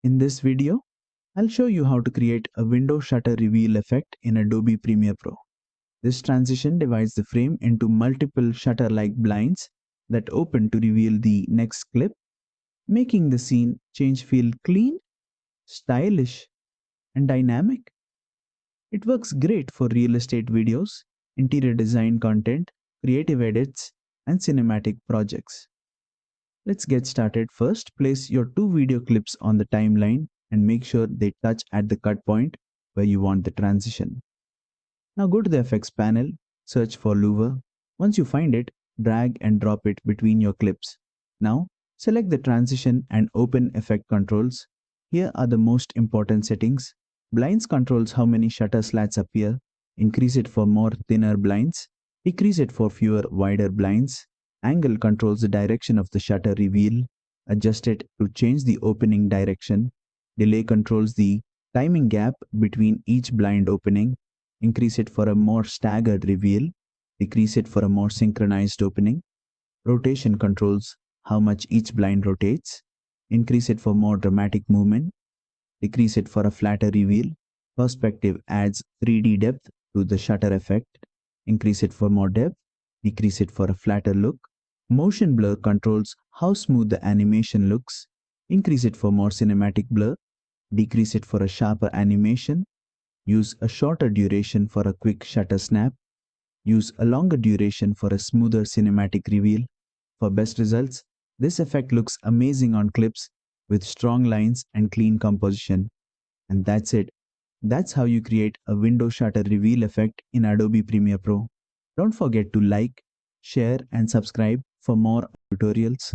In this video, I'll show you how to create a window shutter reveal effect in Adobe Premiere Pro. This transition divides the frame into multiple shutter-like blinds that open to reveal the next clip, making the scene change feel clean, stylish, and dynamic. It works great for real estate videos, interior design content, creative edits, and cinematic projects. Let's get started. First, place your two video clips on the timeline and make sure they touch at the cut point where you want the transition. Now go to the effects panel, search for Louver. Once you find it, drag and drop it between your clips. Now, select the transition and open effect controls. Here are the most important settings. Blinds controls how many shutter slats appear. Increase it for more thinner blinds. Decrease it for fewer wider blinds. Angle controls the direction of the shutter reveal. Adjust it to change the opening direction. Delay controls the timing gap between each blind opening. Increase it for a more staggered reveal. Decrease it for a more synchronized opening. Rotation controls how much each blind rotates. Increase it for more dramatic movement. Decrease it for a flatter reveal. Perspective adds 3D depth to the shutter effect. Increase it for more depth. Decrease it for a flatter look. Motion blur controls how smooth the animation looks. Increase it for more cinematic blur. Decrease it for a sharper animation. Use a shorter duration for a quick shutter snap. Use a longer duration for a smoother cinematic reveal. For best results, this effect looks amazing on clips with strong lines and clean composition. And that's it. That's how you create a window shutter reveal effect in Adobe Premiere Pro. Don't forget to like, share, and subscribe for more tutorials.